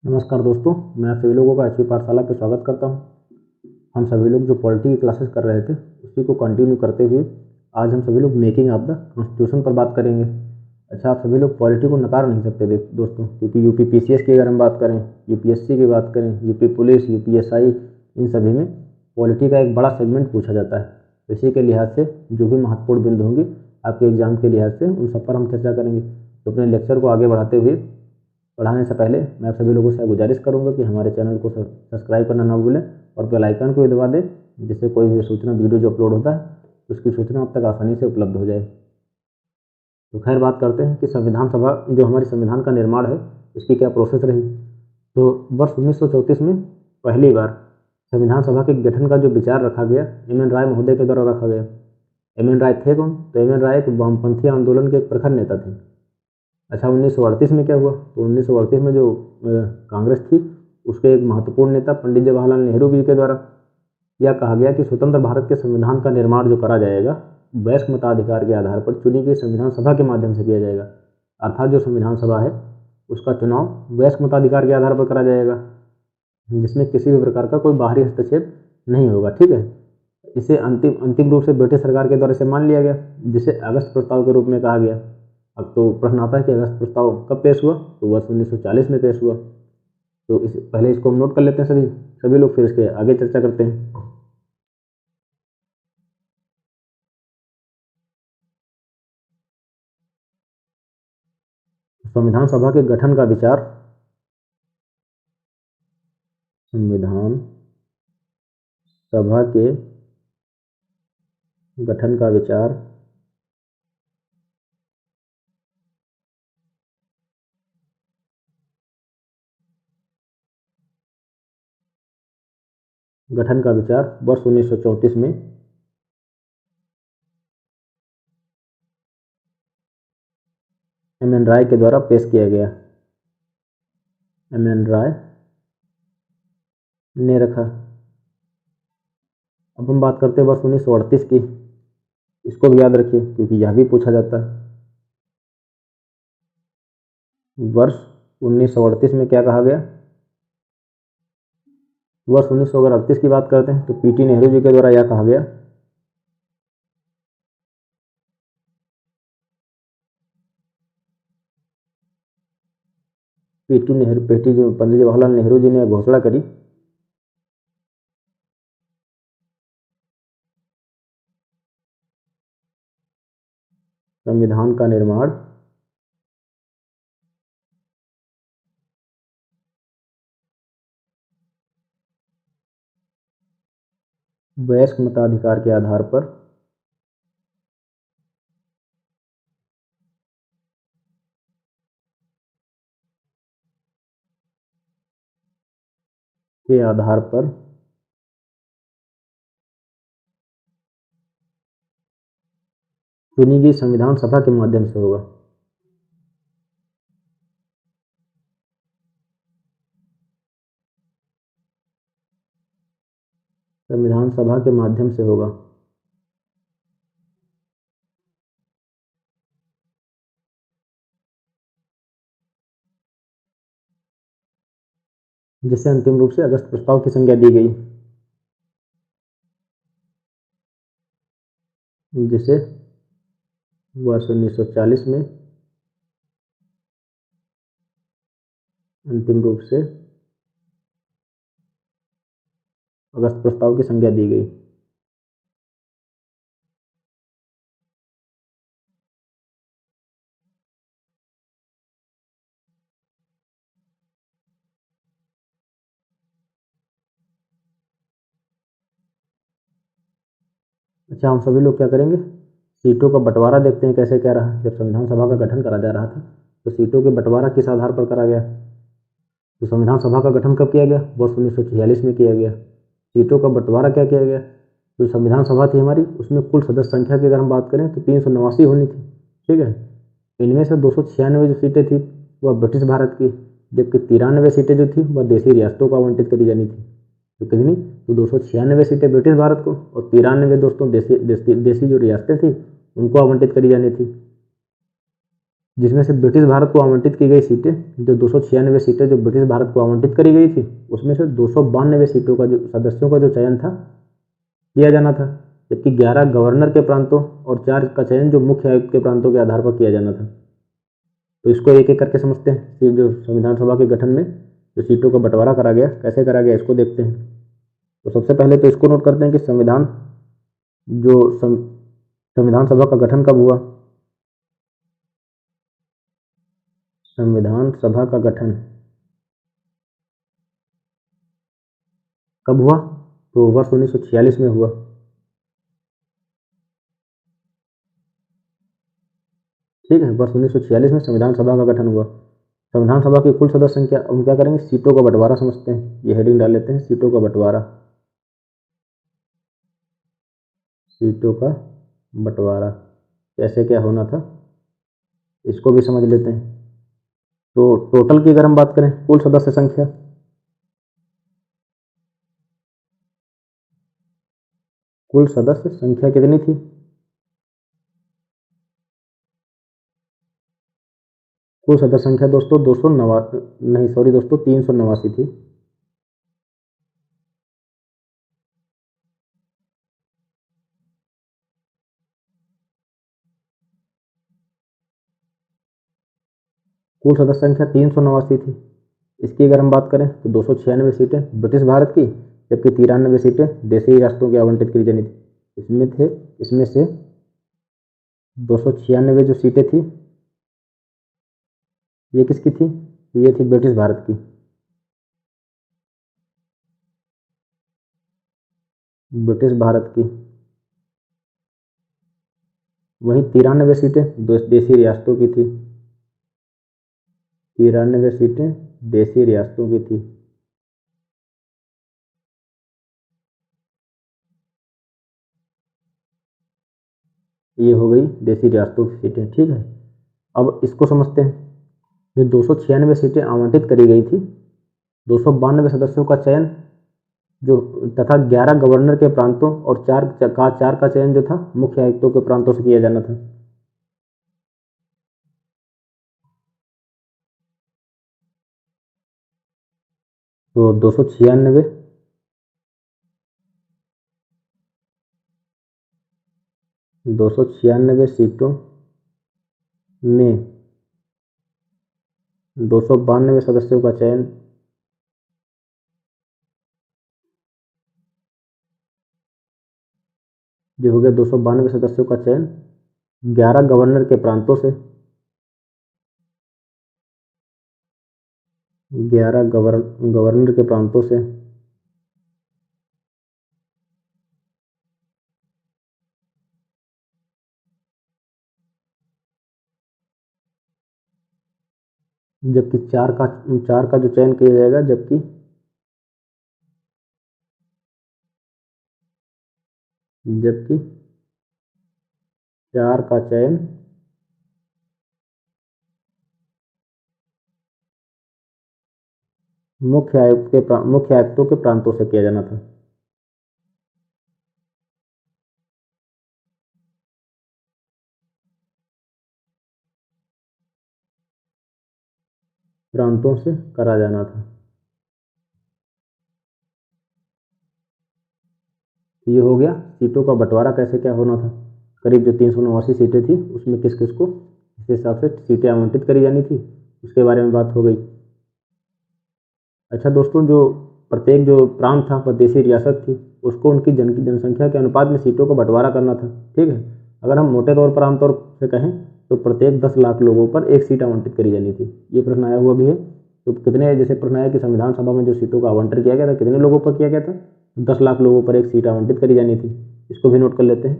नमस्कार दोस्तों, मैं आप सभी लोगों का एचपी पाठशाला पे स्वागत करता हूं। हम सभी लोग जो पॉलिटी की क्लासेस कर रहे थे उसी को कंटिन्यू करते हुए आज हम सभी लोग मेकिंग ऑफ द कॉन्स्टिट्यूशन पर बात करेंगे। अच्छा, आप सभी लोग पॉलिटी को नकार नहीं सकते दोस्तों, क्योंकि यूपी पीसीएस की अगर हम बात करें, यूपीएससी की बात करें, यूपी पुलिस, यूपीएसआई, इन सभी में पॉलिटी का एक बड़ा सेगमेंट पूछा जाता है। तो इसी के लिहाज से जो भी महत्वपूर्ण बिंदु होंगे आपके एग्जाम के लिहाज से उन सब पर हम चर्चा करेंगे। तो अपने लेक्चर को आगे बढ़ाते हुए पढ़ाने से पहले मैं आप सभी लोगों से गुजारिश करूंगा कि हमारे चैनल को सब्सक्राइब करना ना भूलें और बेल आइकन को भी दबा दें, जिससे कोई भी सूचना वीडियो जो अपलोड होता है उसकी सूचना आप तक आसानी से उपलब्ध हो जाए। तो खैर, बात करते हैं कि संविधान सभा जो हमारे संविधान का निर्माण है इसकी क्या प्रोसेस रही। तो वर्ष 1934 में पहली बार संविधान सभा के गठन का जो विचार रखा गया एम एन राय महोदय के द्वारा रखा गया। एम एन राय थे कौन? तो एम एन राय एक वामपंथी आंदोलन के एक प्रखर नेता थे। अच्छा, 1938 में क्या हुआ? तो 1938 में जो कांग्रेस थी उसके एक महत्वपूर्ण नेता पंडित जवाहरलाल नेहरू जी के द्वारा यह कहा गया कि स्वतंत्र भारत के संविधान का निर्माण जो करा जाएगा वयस्क मताधिकार के आधार पर चुनी गई संविधान सभा के माध्यम से किया जाएगा। अर्थात जो संविधान सभा है उसका चुनाव वयस्क मताधिकार के आधार पर करा जाएगा, जिसमें किसी भी प्रकार का कोई बाहरी हस्तक्षेप नहीं होगा। ठीक है, इसे अंतिम रूप से ब्रिटिश सरकार के द्वारा से मान लिया गया, जिसे अगस्त प्रस्ताव के रूप में कहा गया। अब तो प्रश्न आता है कि अगस्त प्रस्ताव कब पेश हुआ? तो वर्ष 1940 में पेश हुआ। तो पहले इसको हम नोट कर लेते हैं सभी लोग, फिर इसके आगे चर्चा करते हैं। संविधान सभा के गठन का विचार, संविधान सभा के गठन का विचार वर्ष 1934 में एम एन राय के द्वारा पेश किया गया। एम एन राय ने रखा। अब हम बात करते हैं वर्ष 1938 की। इसको भी याद रखिए क्योंकि यह भी पूछा जाता है। वर्ष 1938 में क्या कहा गया? वर्ष 1938 की बात करते हैं तो पीटी नेहरू जी के द्वारा यह कहा गया जो पंडित जवाहरलाल नेहरू जी ने घोषणा करी, संविधान का निर्माण वयस्क मताधिकार के आधार पर चुनी गई संविधान सभा के माध्यम से होगा। संविधान सभा के माध्यम से होगा। जिसे अंतिम रूप से अगस्त प्रस्ताव की संज्ञा दी गई, जिसे वर्ष 1940 में अंतिम रूप से अगस्त प्रस्ताव की संज्ञा दी गई। अच्छा, हम सभी लोग क्या करेंगे? सीटों का बंटवारा देखते हैं कैसे क्या रहा। जब संविधान सभा का गठन करा जा रहा था तो सीटों के बंटवारा किस आधार पर करा गया? तो संविधान सभा का गठन कब किया गया? वर्ष 1946 में किया गया। सीटों का बंटवारा क्या किया गया? जो संविधान सभा थी हमारी उसमें कुल सदस्य संख्या की अगर हम बात करें तो 389 होनी थी। ठीक है, इनमें से 296 जो सीटें थी वह ब्रिटिश भारत की, जबकि 93 सीटें जो थी वह देशी रियासतों को आवंटित करी जानी थी। तो कितनी? तो 296 सीटें ब्रिटिश भारत को और 93 दोस्तों देशी जो रियासतें थी उनको आवंटित करी जानी थी। जिसमें से ब्रिटिश भारत को आवंटित की गई सीटें, जो 296 सीटें जो ब्रिटिश भारत को आवंटित करी गई थी, उसमें से 292 सीटों का जो सदस्यों का जो चयन था किया जाना था, जबकि 11 गवर्नर के प्रांतों और 4 का चयन जो मुख्य आयुक्त के प्रांतों के आधार पर किया जाना था। तो इसको एक एक करके समझते हैं कि जो संविधान सभा के गठन में जो सीटों का बंटवारा करा गया, कैसे करा गया, इसको देखते हैं। तो सबसे पहले तो इसको नोट करते हैं कि संविधान सभा का गठन कब हुआ। संविधान सभा का गठन कब हुआ? तो वर्ष 1946 में हुआ। ठीक है, वर्ष 1946 में संविधान सभा का गठन हुआ। संविधान सभा की कुल सदस्य संख्या, हम क्या करेंगे, सीटों का बंटवारा समझते हैं। ये हेडिंग डाल लेते हैं, सीटों का बंटवारा। सीटों का बंटवारा कैसे क्या होना था, इसको भी समझ लेते हैं। तो टोटल की अगर हम बात करें, कुल सदस्य संख्या, कुल सदस्य संख्या कितनी थी? कुल सदस्य संख्या दोस्तों 389 थी। कुल सदस्य संख्या 389 थी। इसकी अगर हम बात करें तो 296 सीटें ब्रिटिश भारत की, जबकि 93 सीटें देशी रियासतों की आवंटित की जानी थी। इसमें से 296 जो सीटें थी, ये किसकी थी? ये थी ब्रिटिश भारत की। ब्रिटिश भारत की। वहीं 93 सीटें देशी रियासतों की थी। 93 सीटें देशी रियासतों की थी। ये हो गई देशी रियासतों की सीटें। ठीक है, अब इसको समझते हैं। जो 296 सीटें आवंटित करी गई थी, 292 सदस्यों का चयन जो तथा 11 गवर्नर के प्रांतों और चार का चयन जो था मुख्य आयुक्तों के प्रांतों से किया जाना था। तो 296 सीटों में 292 सदस्यों का चयन जो हो गया, 292 सदस्यों का चयन 11 गवर्नर के प्रांतों से, 11 गवर्नर के प्रांतों से, जबकि चार का जो चयन किया जाएगा, जबकि 4 का चयन मुख्य आयुक्तों के प्रांतों से किया जाना था। प्रांतों से करा जाना था। ये हो गया सीटों का बंटवारा कैसे क्या होना था। करीब जो 389 सीटें थी, उसमें किस किस को इस हिसाब से सीटें आवंटित करी जानी थी, उसके बारे में बात हो गई। अच्छा दोस्तों, जो प्रत्येक जो प्रांत था, वह देशी रियासत थी, उसको उनकी जनसंख्या के अनुपात में सीटों का बंटवारा करना था। ठीक है, अगर हम मोटे तौर पर आमतौर से कहें तो प्रत्येक 10 लाख लोगों पर एक सीट आवंटित करी जानी थी। ये प्रश्न आया हुआ भी है। तो कितने, जैसे प्रश्न आया कि संविधान सभा में जो सीटों का आवंटन किया गया था, कितने लोगों पर किया गया था? 10 लाख लोगों पर एक सीट आवंटित करी जानी थी। इसको भी नोट कर लेते हैं।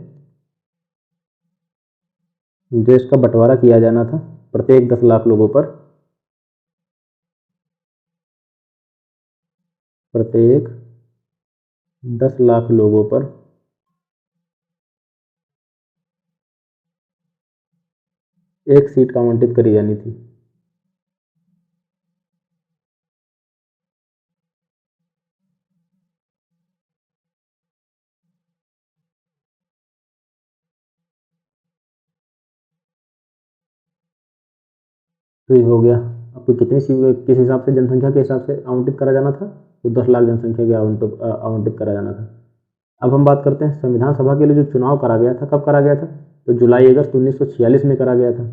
जो इसका बंटवारा किया जाना था प्रत्येक 10 लाख लोगों पर, प्रत्येक 10 लाख लोगों पर एक सीट का आवंटित करी जानी थी। तो ये हो गया। आपको कितनी किस हिसाब से, जनसंख्या के हिसाब से आवंटित करा जाना था, तो 10 लाख जनसंख्या के आवंटित करा जाना था। अब हम बात करते हैं संविधान सभा के लिए जो चुनाव करा गया था, कब करा गया था, तो जुलाई अगस्त 1946 में करा गया था।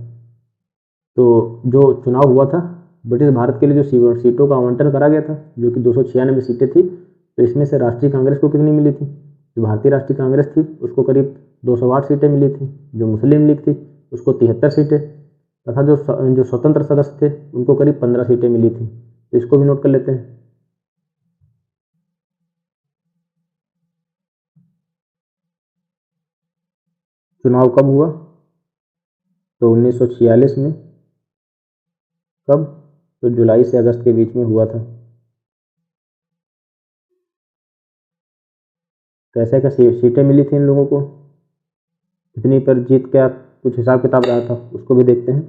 तो जो चुनाव हुआ था, ब्रिटिश भारत के लिए जो सीटों का आवंटन करा गया था, जो कि 296 सीटें थी, तो इसमें से राष्ट्रीय कांग्रेस को कितनी मिली थी, जो भारतीय राष्ट्रीय कांग्रेस थी उसको करीब 208 सीटें मिली थी, जो मुस्लिम लीग थी उसको 73 सीटें, तथा जो स्वतंत्र सदस्य थे उनको करीब 15 सीटें मिली थी। तो इसको भी नोट कर लेते हैं। चुनाव कब हुआ, तो 1946 में। कब, तो जुलाई से अगस्त के बीच में हुआ था। कैसे कैसे सीटें मिली थी इन लोगों को, कितनी पर जीत क्या कुछ हिसाब किताब रहा था, उसको भी देखते हैं।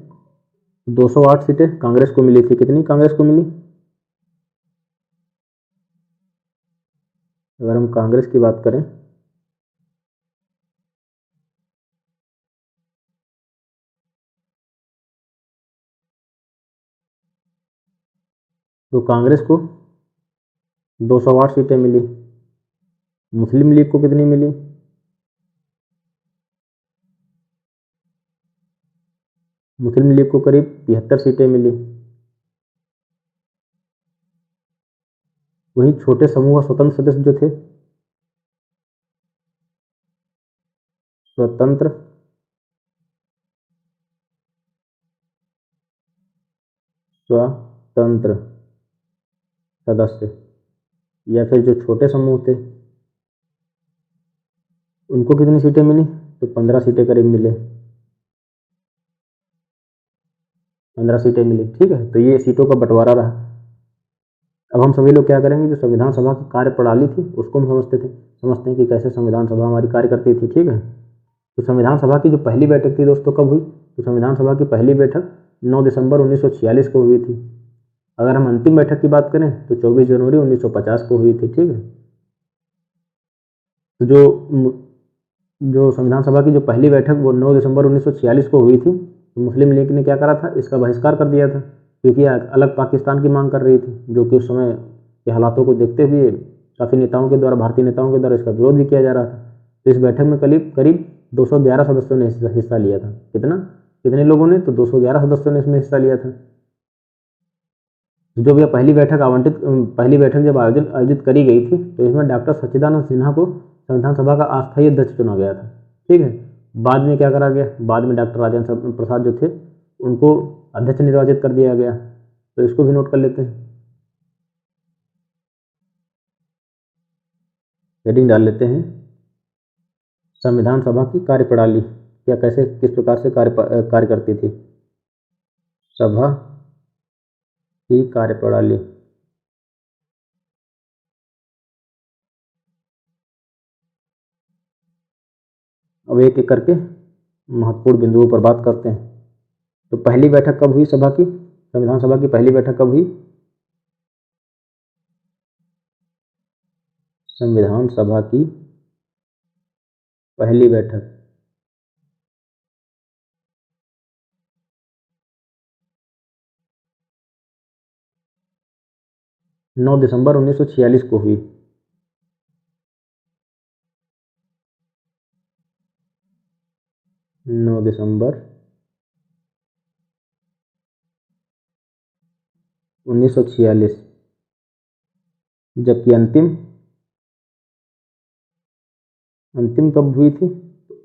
208 सीटें कांग्रेस को मिली थी। कितनी कांग्रेस को मिली, अगर हम कांग्रेस की बात करें तो कांग्रेस को 208 सीटें मिली। मुस्लिम लीग को कितनी मिली, मुस्लिम लीग को करीब 73 सीटें मिली। वहीं छोटे समूह का स्वतंत्र सदस्य जो थे, स्वतंत्र स्वतंत्र सदस्य या फिर जो छोटे समूह थे उनको कितनी सीटें मिली, तो 15 सीटें करीब मिले, 15 सीटें मिली। ठीक है, तो ये सीटों का बंटवारा रहा। अब हम सभी लोग क्या करेंगे, जो संविधान सभा की कार्यप्रणाली थी उसको हम समझते हैं कि कैसे संविधान सभा हमारी कार्य करती थी। ठीक है, तो संविधान सभा की जो पहली बैठक थी दोस्तों कब हुई, तो संविधान सभा की पहली बैठक 9 दिसंबर 1946 को हुई थी। अगर हम अंतिम बैठक की बात करें तो 24 जनवरी 1950 को हुई थी। ठीक है, तो जो संविधान सभा की जो पहली बैठक वो 9 दिसंबर 1946 को हुई थी, तो मुस्लिम लीग ने क्या करा था, इसका बहिष्कार कर दिया था, क्योंकि अलग पाकिस्तान की मांग कर रही थी, जो कि उस समय के हालातों को देखते हुए काफ़ी नेताओं के द्वारा, भारतीय नेताओं के द्वारा इसका विरोध भी किया जा रहा था। तो इस बैठक में करीब करीब 211 सदस्यों ने हिस्सा लिया था। कितने लोगों ने, तो 211 सदस्यों ने इसमें हिस्सा लिया था। जो भी पहली बैठक जब आयोजित करी गई थी, तो इसमें डॉक्टर सच्चिदानंद सिन्हा को संविधान सभा का अस्थायी अध्यक्ष चुना गया था। ठीक है, बाद में क्या करा गया, बाद में डॉक्टर राजेंद्र प्रसाद जो थे उनको अध्यक्ष निर्वाचित कर दिया गया। तो इसको भी नोट कर लेते हैं, हेडिंग डाल लेते हैं, संविधान सभा की कार्यप्रणाली, या कैसे किस प्रकार से कार्य करती थी सभा की कार्यप्रणाली। अब एक एक करके महत्वपूर्ण बिंदुओं पर बात करते हैं। तो पहली बैठक कब हुई सभा की, संविधान सभा की पहली बैठक कब हुई, संविधान सभा की पहली बैठक 9 दिसंबर 1946 को हुई। 9 दिसंबर 1946। जबकि अंतिम अंतिम कब हुई थी,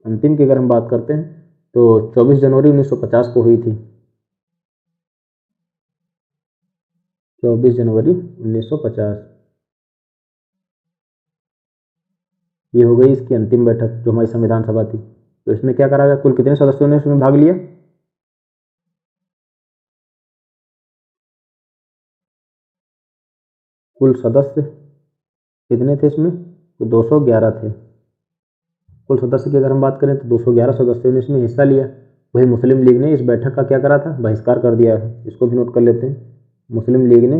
अंतिम की अगर हम बात करते हैं तो 24 जनवरी 1950 को हुई थी। 24 जनवरी 1950, ये हो गई इसकी अंतिम बैठक जो हमारी संविधान सभा थी। तो इसमें क्या करा गया, कुल कितने सदस्यों ने इसमें भाग लिया, कुल सदस्य कितने थे इसमें, तो 211 थे। कुल सदस्य की अगर हम बात करें तो 211 सदस्यों ने इसमें हिस्सा लिया। वही मुस्लिम लीग ने इस बैठक का क्या करा था, बहिष्कार कर दिया है। इसको भी नोट कर लेते हैं, मुस्लिम लीग ने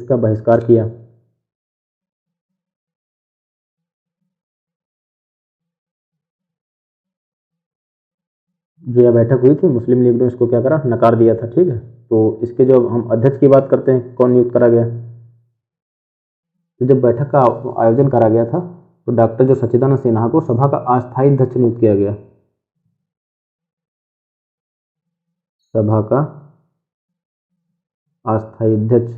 इसका बहिष्कार किया। जो यह बैठक हुई थी, मुस्लिम लीग ने इसको क्या करा, नकार दिया था। ठीक है, तो इसके जो हम अध्यक्ष की बात करते हैं, कौन नियुक्त करा गया, तो जब बैठक का आयोजन करा गया था तो डॉक्टर जो सच्चिदानंद सिन्हा को सभा का अस्थायी अध्यक्ष नियुक्त किया गया। सभा का अस्थायी अध्यक्ष।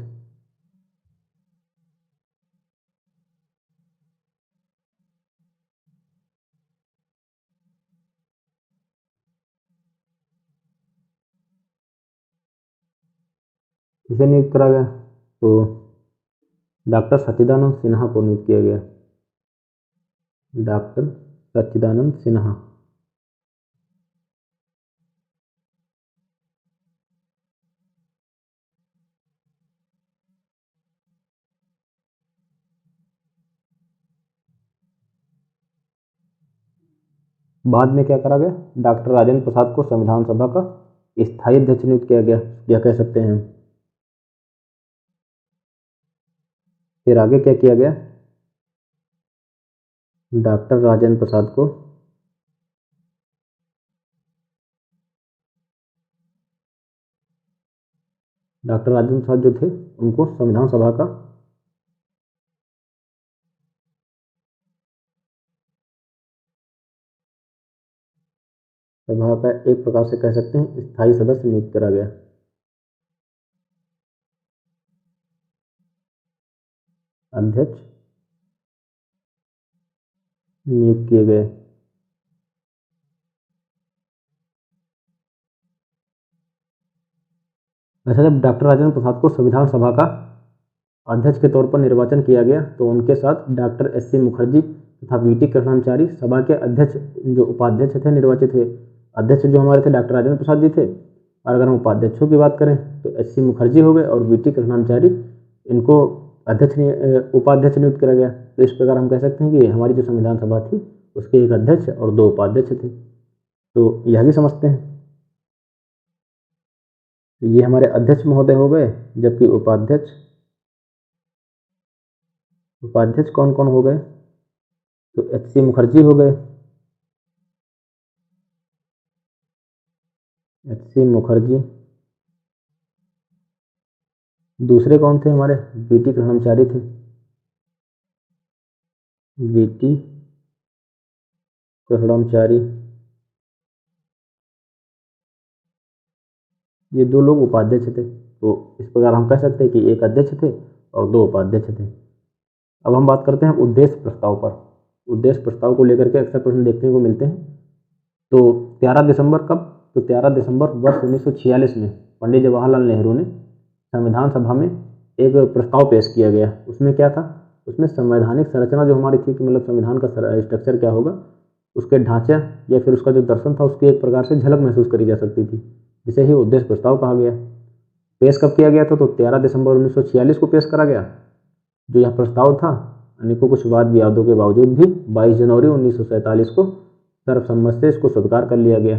किसे नियुक्त करा गया, तो डॉक्टर सच्चिदानंद सिन्हा को नियुक्त किया गया। डॉक्टर सच्चिदानंद सिन्हा। बाद में क्या करा गया, डॉक्टर राजेंद्र प्रसाद को संविधान सभा का स्थायी अध्यक्ष नियुक्त किया गया, या कह सकते हैं। फिर आगे क्या किया गया, डॉक्टर राजेंद्र प्रसाद को डॉक्टर राजेंद्र प्रसाद जो थे उनको संविधान सभा का एक प्रकार से कह सकते हैं स्थायी सदस्य नियुक्त करा गया। अध्यक्ष नियुक्त किए गए। अच्छा, जब डॉक्टर राजेंद्र प्रसाद को संविधान सभा का अध्यक्ष के तौर पर निर्वाचन किया गया तो उनके साथ डॉक्टर एस.सी. मुखर्जी तथा वी.टी. कृष्णाचारी सभा के अध्यक्ष, जो उपाध्यक्ष थे, निर्वाचित हुए। अध्यक्ष जो हमारे थे डॉक्टर राजेंद्र प्रसाद जी थे, और अगर हम उपाध्यक्षों की बात करें तो एस.सी. मुखर्जी हो गए और वी.टी. कृष्णाचारी, इनको उपाध्यक्ष नियुक्त किया गया। तो इस प्रकार हम कह सकते हैं कि हमारी जो संविधान सभा थी उसके एक अध्यक्ष और 2 उपाध्यक्ष थे। तो यह भी समझते हैं। ये हमारे अध्यक्ष महोदय हो गए, जबकि उपाध्यक्ष कौन कौन हो गए, तो एच.सी. मुखर्जी हो गए। एच.सी. मुखर्जी। दूसरे कौन थे हमारे, वी.टी. कृष्णाचारी थे। वी.टी. कृष्णाचारी। ये 2 लोग उपाध्यक्ष थे। तो इस प्रकार हम कह सकते हैं कि एक अध्यक्ष थे और 2 उपाध्यक्ष थे। अब हम बात करते हैं उद्देश्य प्रस्ताव पर। उद्देश्य प्रस्ताव को लेकर के अक्सर प्रश्न देखने को मिलते हैं। तो 13 दिसंबर कब, तो 13 दिसंबर वर्ष 1946 में पंडित जवाहरलाल नेहरू ने संविधान सभा में एक प्रस्ताव पेश किया गया। उसमें क्या था, उसमें संवैधानिक संरचना जो हमारी थी, कि मतलब संविधान का स्ट्रक्चर क्या होगा, उसके ढांचे या फिर उसका जो दर्शन था, उसकी एक प्रकार से झलक महसूस करी जा सकती थी, जिसे ही उद्देश्य प्रस्ताव कहा गया। पेश कब किया गया था, तो 13 दिसंबर 1946 को पेश करा गया। जो यह प्रस्ताव था, अनेकों कुछ वाद विवादों के बावजूद भी 22 जनवरी 1947 को सर्वसम्मति से इसको स्वीकार कर लिया गया।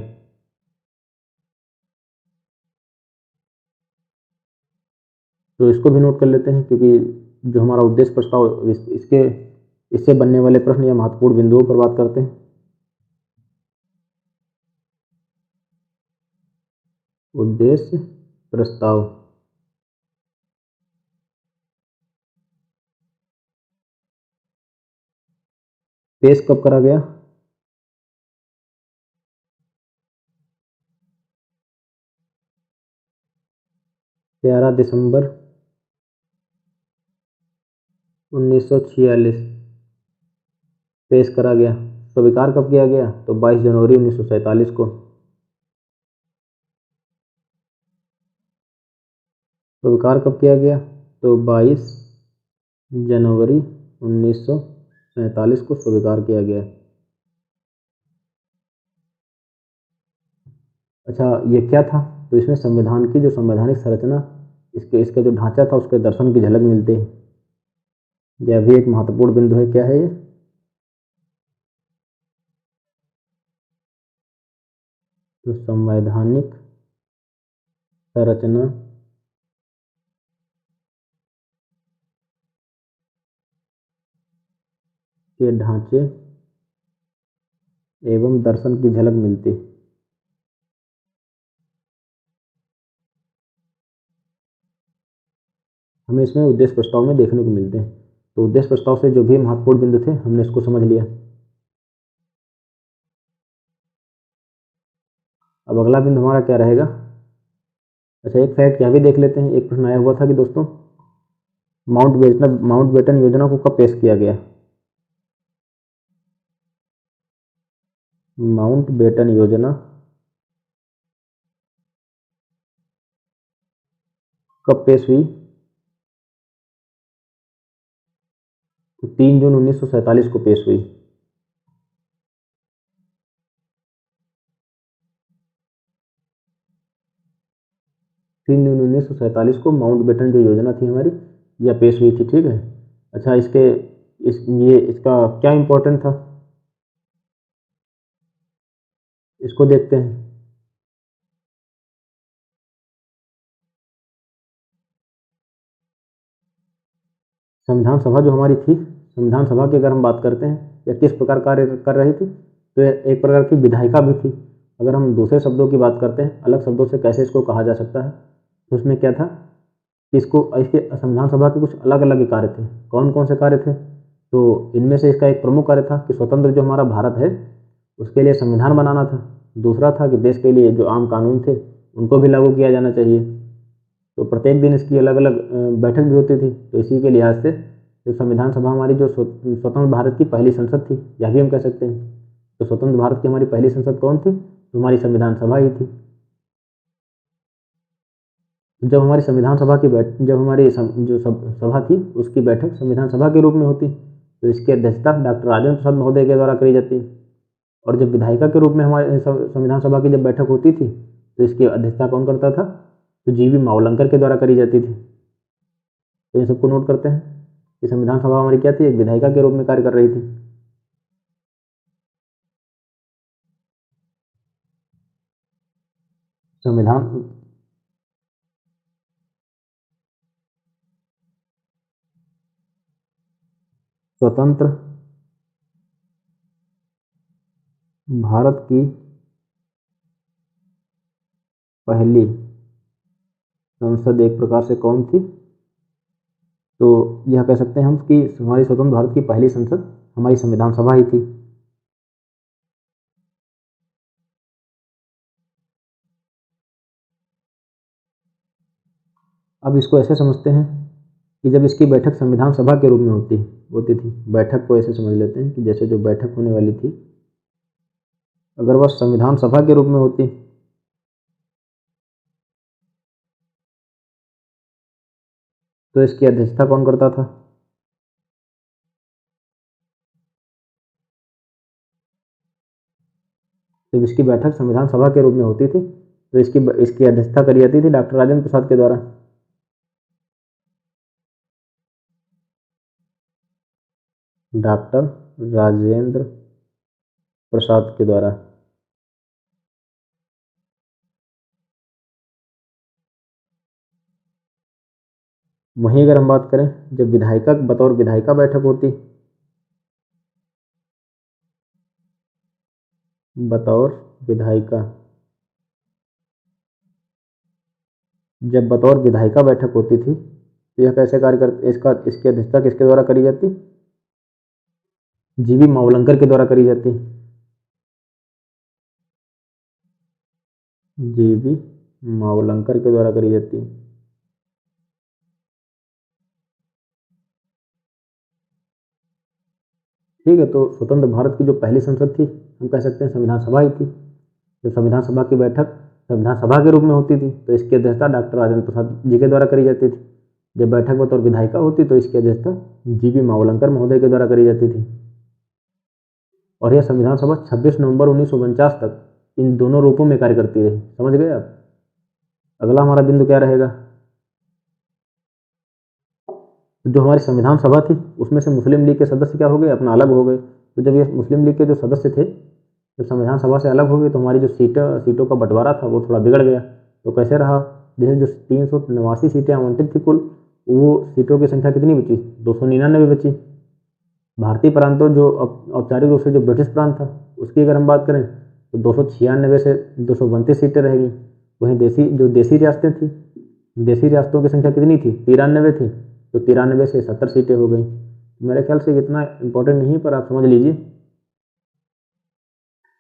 तो इसको भी नोट कर लेते हैं, क्योंकि जो हमारा उद्देश्य प्रस्ताव, इससे बनने वाले प्रश्न या महत्वपूर्ण बिंदुओं पर बात करते हैं। उद्देश्य प्रस्ताव पेश कब करा गया, तेरह दिसंबर 1946 पेश करा गया। स्वीकार कब किया गया, तो 22 जनवरी 1947 को। स्वीकार कब किया गया, तो 22 जनवरी 1947 को स्वीकार किया गया। अच्छा, ये क्या था, तो इसमें संविधान की जो संवैधानिक संरचना, इसका जो ढांचा था, उसके दर्शन की झलक मिलती है। यह भी एक महत्वपूर्ण बिंदु है। क्या है ये, तो संवैधानिक संरचना के ढांचे एवं दर्शन की झलक मिलती। हमें इसमें उद्देश्य प्रस्ताव में देखने को मिलते हैं। तो उद्देश्य प्रस्ताव से जो भी महत्वपूर्ण बिंदु थे हमने इसको समझ लिया। अब अगला बिंदु हमारा क्या रहेगा? अच्छा, एक फैक्ट यह भी देख लेते हैं। एक प्रश्न आया हुआ था कि दोस्तों माउंटबेटन योजना को कब पेश किया गया? माउंटबेटन योजना कब पेश हुई? तो 3 जून 1947 को पेश हुई। तीन जून 1947 को माउंटबेटन जो योजना थी हमारी यह पेश हुई थी। ठीक है। अच्छा, इसका क्या इम्पोर्टेंट था इसको देखते हैं। संविधान सभा जो हमारी थी, संविधान सभा की अगर हम बात करते हैं या किस प्रकार कार्य कर रही थी, तो एक प्रकार की विधायिका भी थी। अगर हम दूसरे शब्दों की बात करते हैं, अलग शब्दों से कैसे इसको कहा जा सकता है, तो उसमें क्या था कि इसके संविधान सभा के कुछ अलग अलग कार्य थे। कौन कौन से कार्य थे? तो इनमें से इसका एक प्रमुख कार्य था कि स्वतंत्र जो हमारा भारत है उसके लिए संविधान बनाना था। दूसरा था कि देश के लिए जो आम कानून थे उनको भी लागू किया जाना चाहिए। तो प्रत्येक दिन इसकी अलग अलग बैठक भी होती थी। तो इसी के लिहाज से जो संविधान सभा हमारी जो स्वतंत्र भारत की पहली संसद थी, यह भी हम कह सकते हैं। तो स्वतंत्र भारत की हमारी पहली संसद कौन थी? तो हमारी संविधान सभा ही थी। जब हमारी संविधान सभा की जब हमारी सभा थी उसकी बैठक संविधान सभा के रूप में होती, तो इसकी अध्यक्षता डॉक्टर राजेंद्र प्रसाद महोदय के द्वारा करी जाती। और जब विधायिका के रूप में हमारे संविधान सभा की जब बैठक होती थी तो इसकी अध्यक्षता कौन करता था? तो जी.वी. मावलंकर के द्वारा करी जाती थी। तो इन सबको नोट करते हैं कि संविधान सभा हमारी क्या थी? एक विधायिका के रूप में कार्य कर रही थी। संविधान स्वतंत्र भारत की पहली संसद एक प्रकार से कौन थी? तो यह कह सकते हैं हम कि हमारी स्वतंत्र भारत की पहली संसद हमारी संविधान सभा ही थी। अब इसको ऐसे समझते हैं कि जब इसकी बैठक संविधान सभा के रूप में होती थी, बैठक को ऐसे समझ लेते हैं कि जैसे जो बैठक होने वाली थी अगर वह संविधान सभा के रूप में होती तो इसकी अध्यक्षता कौन करता था? जब इसकी बैठक संविधान सभा के रूप में होती थी तो इसकी अध्यक्षता करी जाती थी डॉक्टर राजेंद्र प्रसाद के द्वारा। डॉक्टर राजेंद्र प्रसाद के द्वारा। वहीं अगर हम बात करें जब विधायिका बतौर विधायिका बैठक होती, बतौर विधायिका जब बतौर विधायिका बैठक होती थी तो यह कैसे कार्य करती? इसकी अध्यक्षता किसके द्वारा करी जाती? जी.वी. मावलंकर के द्वारा करी जाती। जी.वी. मावलंकर के द्वारा करी जाती। ठीक है। तो स्वतंत्र भारत की जो पहली संसद थी हम कह सकते हैं संविधान सभा ही थी। जब संविधान सभा की बैठक संविधान सभा के रूप में होती थी तो इसकी अध्यक्षता डॉक्टर राजेंद्र प्रसाद जी के द्वारा करी जाती थी। जब बैठक बतौर विधायिका होती तो इसकी अध्यक्षता जी.वी. मावलंकर महोदय के द्वारा करी जाती थी। और यह संविधान सभा 26 नवंबर 1949 तक इन दोनों रूपों में कार्य करती रही। समझ गए आप? अगला हमारा बिंदु क्या रहेगा? जो हमारी संविधान सभा थी उसमें से मुस्लिम लीग के सदस्य क्या हो गए? अपना अलग हो गए। तो जब ये मुस्लिम लीग के जो सदस्य थे जब संविधान सभा से अलग हो गए तो हमारी जो सीटों का बंटवारा था वो थोड़ा बिगड़ गया। तो कैसे रहा? जैसे जो 389 सीटें आवंटित थी कुल, वो सीटों की संख्या कितनी बची? 299 बची। भारतीय प्रांतों जो औपचारिक रूप से जो ब्रिटिश प्रांत था उसकी अगर हम बात करें तो 296 से 232 सीटें रहेगी। वहीं देसी रियासतें थी, देसी रियासतों की संख्या कितनी थी? 93 थी, तो 93 से 70 सीटें हो गई। मेरे ख्याल से इतना इम्पोर्टेंट नहीं है, पर आप समझ लीजिए।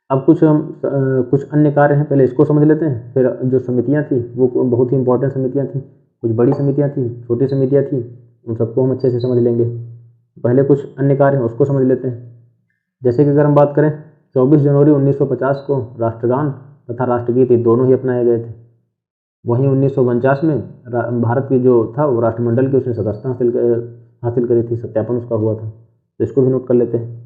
अब कुछ अन्य कार्य हैं, पहले इसको समझ लेते हैं। फिर जो समितियां थी वो बहुत ही इंपॉर्टेंट समितियां थी, कुछ बड़ी समितियां थी, छोटी समितियां थी, उन सबको हम अच्छे से समझ लेंगे। पहले कुछ अन्य कार्य हैं उसको समझ लेते हैं। जैसे कि अगर हम बात करें 24 जनवरी 1950 को राष्ट्रगान तथा राष्ट्रगीत दोनों ही अपनाए गए थे। वहीं 1949 में भारत की जो था वो राष्ट्रमंडल की उसने सदस्यता हासिल करी थी, सत्यापन उसका हुआ था, तो इसको भी नोट कर लेते हैं।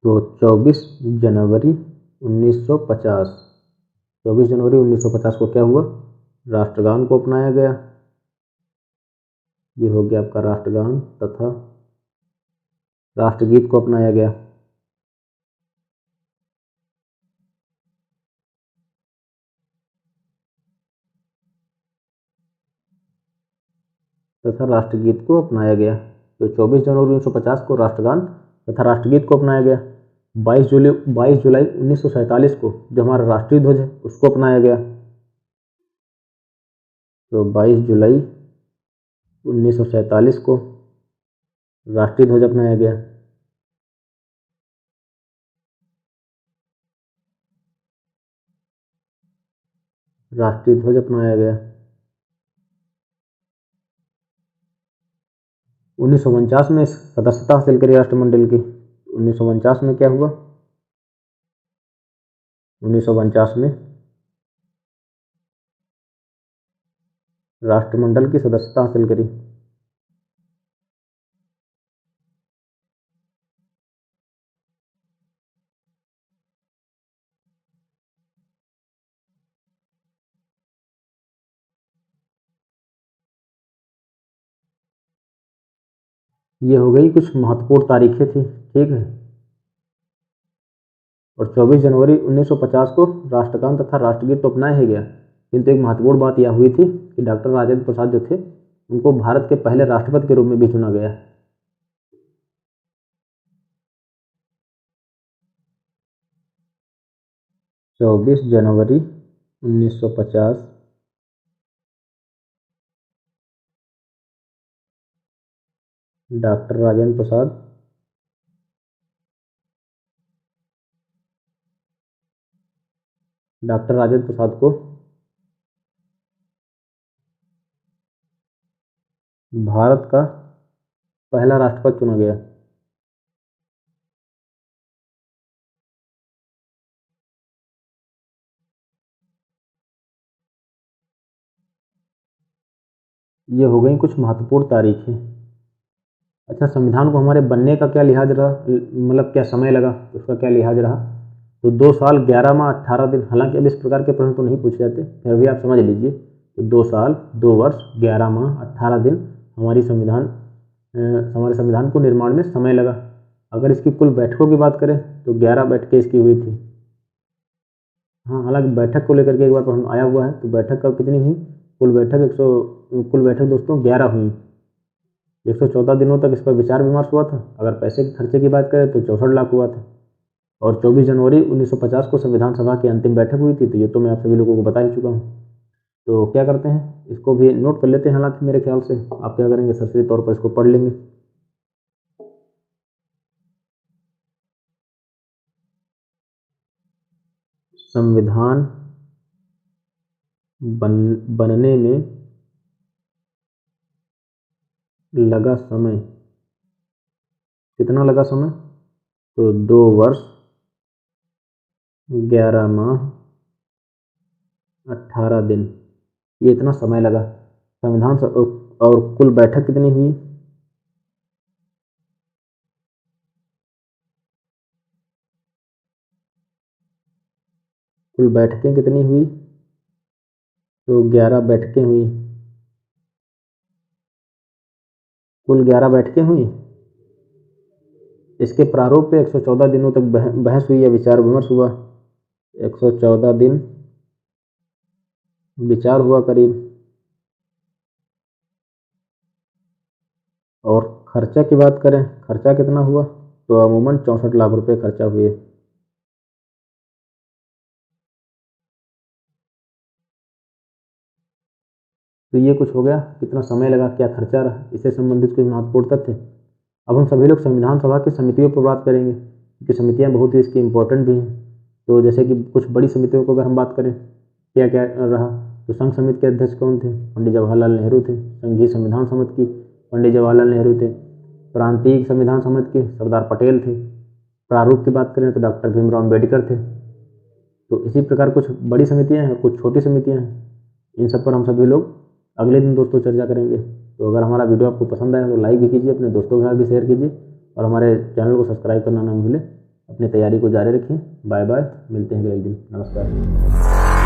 तो 24 जनवरी 1950, 24 जनवरी 1950 को क्या हुआ? राष्ट्रगान को अपनाया गया। ये हो गया आपका राष्ट्रगान तथा राष्ट्रगीत को अपनाया गया। तथा राष्ट्रगीत को अपनाया गया। तो 24 जनवरी 1950 को राष्ट्रगान तथा राष्ट्रगीत को अपनाया गया। 22 जुलाई 1947 को जो हमारा राष्ट्रीय ध्वज है उसको अपनाया गया। तो 22 जुलाई 1947 को राष्ट्रीय ध्वज अपनाया गया। राष्ट्रीय ध्वज अपनाया गया। 1949 में सदस्यता हासिल करी राष्ट्रमंडल की। 1949 में क्या हुआ? 1949 में राष्ट्रमंडल की सदस्यता हासिल करी। ये हो गई कुछ महत्वपूर्ण तारीखें थी, ठीक है। और 24 जनवरी 1950 को राष्ट्रगान तथा राष्ट्रगीत तो अपनाया ही गया, किंतु एक महत्वपूर्ण बात यह हुई थी कि डॉक्टर राजेंद्र प्रसाद जो थे उनको भारत के पहले राष्ट्रपति के रूप में भी चुना गया। 24 जनवरी 1950 डॉक्टर राजेंद्र प्रसाद को भारत का पहला राष्ट्रपति चुना गया। ये हो गई कुछ महत्वपूर्ण तारीखें। अच्छा, संविधान को हमारे बनने का क्या लिहाज रहा, मतलब क्या समय लगा, उसका क्या लिहाज रहा? तो 2 साल 11 माह 18 दिन। हालांकि अब इस प्रकार के प्रश्न तो नहीं पूछे जाते, फिर भी आप समझ लीजिए। तो 2 साल 2 वर्ष 11 माह 18 दिन हमारे संविधान को निर्माण में समय लगा। अगर इसकी कुल बैठकों की बात करें तो 11 बैठकें इसकी हुई थी। हाँ, हालांकि बैठक को लेकर के एक बार प्रश्न आया हुआ है, तो बैठक कब कितनी हुई? कुल बैठक दोस्तों 11 हुई। 114 दिनों तक इस पर विचार विमर्श हुआ था। अगर पैसे के खर्चे की बात करें तो 64 लाख हुआ था। और 24 जनवरी 1950 को संविधान सभा की अंतिम बैठक हुई थी। तो ये तो मैं आप सभी लोगों को बता ही चुका हूँ। तो क्या करते हैं, इसको भी नोट कर लेते हैं। हालांकि मेरे ख्याल से आप क्या करेंगे, सरसरी तौर पर इसको पढ़ लेंगे। संविधान बनने में लगा समय, कितना लगा समय? तो 2 वर्ष 11 माह 18 दिन, ये इतना समय लगा। और कुल बैठक कितनी हुई? कुल बैठकें कितनी हुई? तो 11 बैठकें हुई। कुल 11 बैठकें हुई। इसके प्रारूप पे 114 दिनों तक बहस हुई या विचार विमर्श हुआ। 114 दिन विचार हुआ करीब। और खर्चा की बात करें, खर्चा कितना हुआ, तो अमूमन 64 लाख रुपए खर्चा हुए। तो ये कुछ हो गया, कितना समय लगा, क्या खर्चा रहा, इससे संबंधित कुछ महत्वपूर्ण तथ्य। अब हम सभी लोग संविधान सभा की समितियों पर बात करेंगे, क्योंकि समितियां बहुत ही इसकी इम्पोर्टेंट भी हैं। तो जैसे कि कुछ बड़ी समितियों को अगर हम बात करें, क्या क्या रहा, तो संघ समिति के अध्यक्ष कौन थे, पंडित जवाहरलाल नेहरू थे। संघीय संविधान समिति की पंडित जवाहरलाल नेहरू थे। प्रांतीय संविधान समिति के सरदार पटेल थे। प्रारूप की बात करें तो डॉक्टर भीमराव अम्बेडकर थे। तो इसी प्रकार कुछ बड़ी समितियां हैं और कुछ छोटी समितियां हैं। इन सब पर हम सभी लोग अगले दिन दोस्तों चर्चा करेंगे। तो अगर हमारा वीडियो आपको पसंद आया तो लाइक भी कीजिए, अपने दोस्तों के साथ भी शेयर कीजिए और हमारे चैनल को सब्सक्राइब करना ना भूलें। अपनी तैयारी को जारी रखें। बाय बाय, मिलते हैं अगले दिन। नमस्कार।